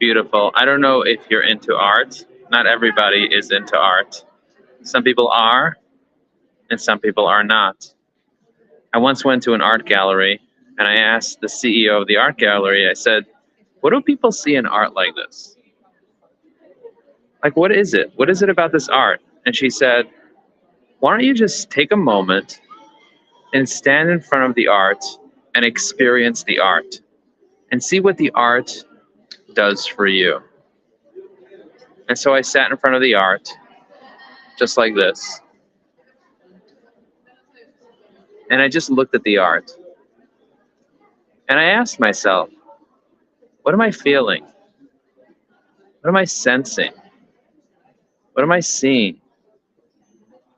Beautiful. I don't know if you're into art. Not everybody is into art. Some people are, and some people are not. I once went to an art gallery and I asked the CEO of the art gallery, I said, what do people see in art like this? Like, what is it? What is it about this art? And she said, why don't you just take a moment and stand in front of the art and experience the art and see what the art does for you. And so I sat in front of the art, just like this, and I just looked at the art. And I asked myself, what am I feeling? What am I sensing? What am I seeing?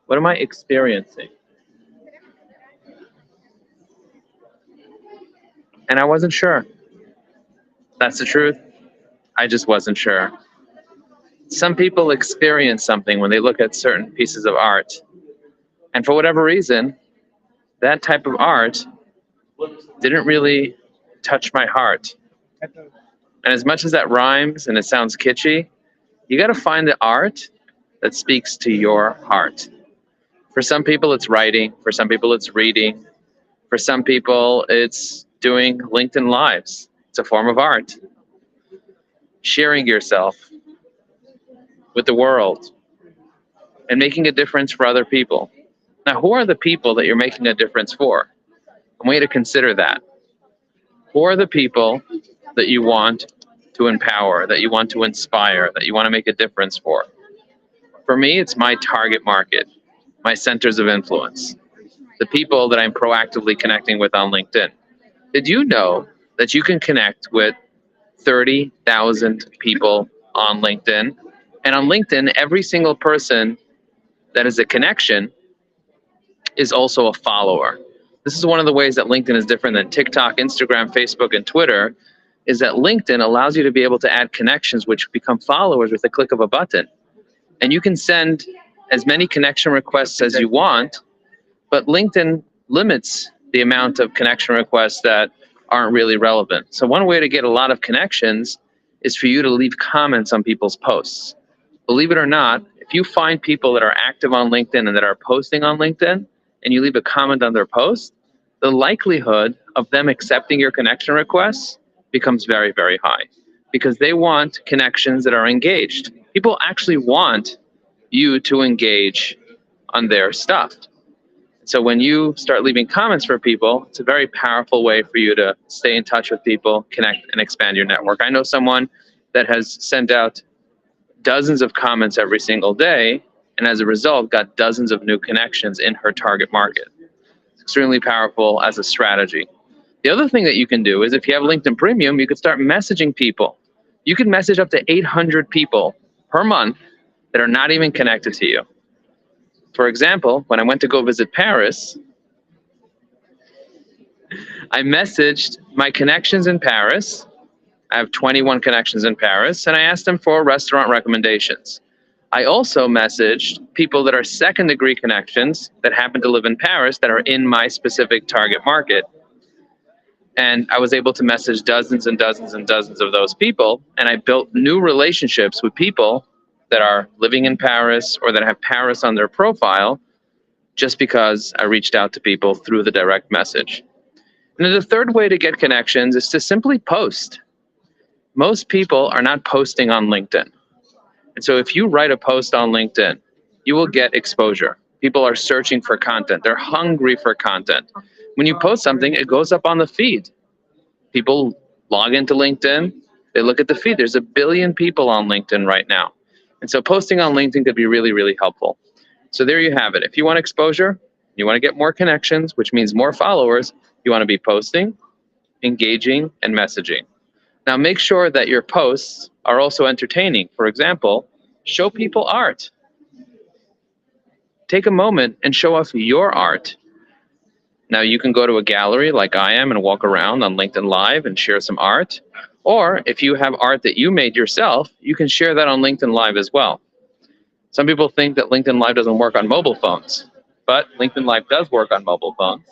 What am I experiencing? And I wasn't sure. That's the truth. I just wasn't sure. Some people experience something when they look at certain pieces of art. And for whatever reason, that type of art didn't really touch my heart. And as much as that rhymes and it sounds kitschy, you got to find the art that speaks to your heart. For some people, it's writing. For some people, it's reading. For some people, it's doing LinkedIn Lives. It's a form of art. Sharing yourself with the world and making a difference for other people. Now, who are the people that you're making a difference for? I want you to consider that. Who are the people that you want to empower, that you want to inspire, that you want to make a difference for? For me, it's my target market, my centers of influence, the people that I'm proactively connecting with on LinkedIn. Did you know that you can connect with 30,000 people on LinkedIn? And on LinkedIn, every single person that is a connection is also a follower. This is one of the ways that LinkedIn is different than TikTok, Instagram, Facebook, and Twitter, is that LinkedIn allows you to be able to add connections which become followers with a click of a button. And you can send as many connection requests as you want, but LinkedIn limits the amount of connection requests that aren't really relevant. So one way to get a lot of connections is for you to leave comments on people's posts. Believe it or not, if you find people that are active on LinkedIn and that are posting on LinkedIn, and you leave a comment on their post, the likelihood of them accepting your connection requests becomes very, very high, because they want connections that are engaged. People actually want you to engage on their stuff. So when you start leaving comments for people, it's a very powerful way for you to stay in touch with people, connect, and expand your network. I know someone that has sent out dozens of comments every single day, and as a result, got dozens of new connections in her target market. It's extremely powerful as a strategy. The other thing that you can do is if you have LinkedIn Premium, you could start messaging people. You can message up to 800 people per month that are not even connected to you. For example, when I went to go visit Paris, I messaged my connections in Paris. I have 21 connections in Paris, and I asked them for restaurant recommendations. I also messaged people that are second-degree connections that happen to live in Paris that are in my specific target market. And I was able to message dozens and dozens and dozens of those people, and I built new relationships with people that are living in Paris or that have Paris on their profile just because I reached out to people through the direct message. And then the third way to get connections is to simply post. Most people are not posting on LinkedIn. And so if you write a post on LinkedIn, you will get exposure. People are searching for content. They're hungry for content. When you post something, it goes up on the feed. People log into LinkedIn, they look at the feed. There's 1 billion people on LinkedIn right now. And so posting on LinkedIn could be really, really helpful. So there you have it. If you want exposure, you want to get more connections, which means more followers, you want to be posting, engaging, and messaging. Now make sure that your posts are also entertaining. For example, show people art. Take a moment and show off your art. Now you can go to a gallery like I am and walk around on LinkedIn Live and share some art. Or if you have art that you made yourself, you can share that on LinkedIn Live as well. Some people think that LinkedIn Live doesn't work on mobile phones, but LinkedIn Live does work on mobile phones.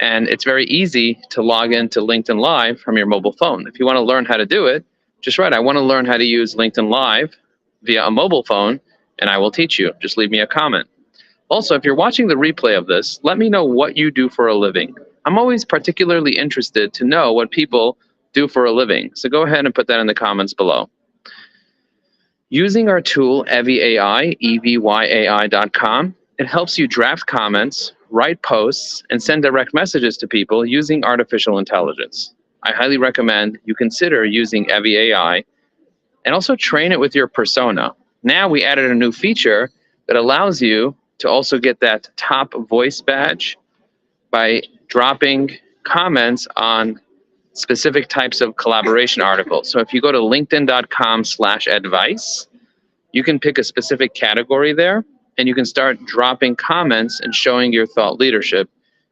And it's very easy to log into LinkedIn Live from your mobile phone. If you want to learn how to do it, just write, I want to learn how to use LinkedIn Live via a mobile phone, and I will teach you. Just leave me a comment. Also, if you're watching the replay of this, let me know what you do for a living. I'm always particularly interested to know what people do for a living. So go ahead and put that in the comments below. Using our tool, EvyAI, EVYAI.com, it helps you draft comments, write posts, and send direct messages to people using artificial intelligence. I highly recommend you consider using EvyAI and also train it with your persona. Now we added a new feature that allows you to also get that top voice badge by dropping comments on specific types of collaboration articles. So if you go to linkedin.com/advice, you can pick a specific category there, and you can start dropping comments and showing your thought leadership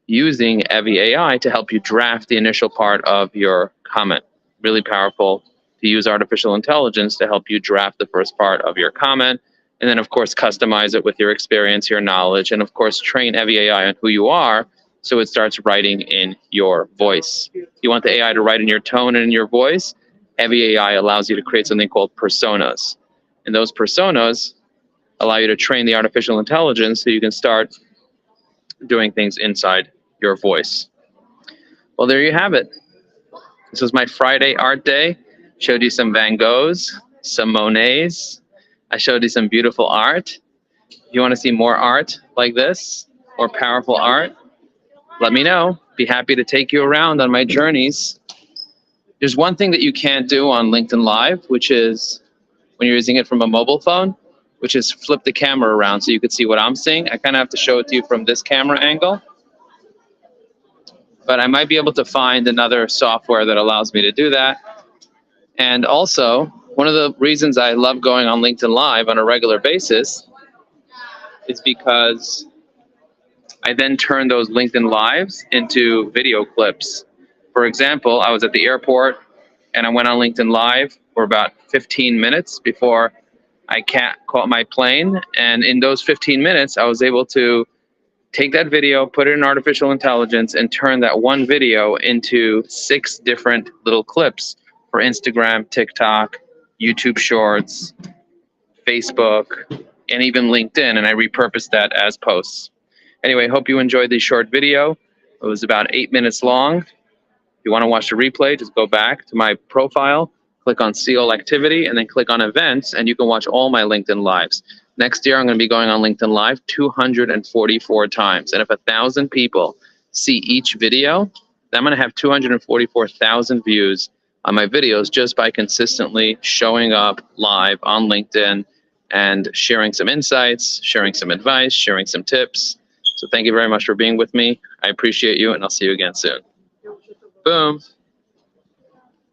using EvyAI to help you draft the initial part of your comment. Really powerful to use artificial intelligence to help you draft the first part of your comment, and then of course customize it with your experience, your knowledge, and of course train EvyAI on who you are so it starts writing in your voice. If you want the AI to write in your tone and in your voice, EvyAI allows you to create something called personas. And those personas allow you to train the artificial intelligence so you can start doing things inside your voice. Well, there you have it. This was my Friday art day. Showed you some Van Goghs, some Monets. I showed you some beautiful art. If you want to see more art like this, or powerful art, let me know. Be happy to take you around on my journeys. There's one thing that you can't do on LinkedIn Live, which is when you're using it from a mobile phone, which is flip the camera around so you can see what I'm seeing. I kind of have to show it to you from this camera angle. But I might be able to find another software that allows me to do that. And also, one of the reasons I love going on LinkedIn Live on a regular basis is because I then turn those LinkedIn Lives into video clips. For example, I was at the airport and I went on LinkedIn Live for about 15 minutes before I caught my plane. And in those 15 minutes, I was able to take that video, put it in artificial intelligence, and turn that one video into 6 different little clips for Instagram, TikTok, YouTube Shorts, Facebook, and even LinkedIn. And I repurposed that as posts. Anyway, hope you enjoyed this short video. It was about 8 minutes long. If you want to watch the replay, just go back to my profile, click on See All Activity, and then click on Events, and you can watch all my LinkedIn Lives. Next year, I'm going to be going on LinkedIn Live 244 times. And if 1,000 people see each video, then I'm going to have 244,000 views on my videos just by consistently showing up live on LinkedIn and sharing some insights, sharing some advice, sharing some tips. So thank you very much for being with me. I appreciate you, and I'll see you again soon. Boom.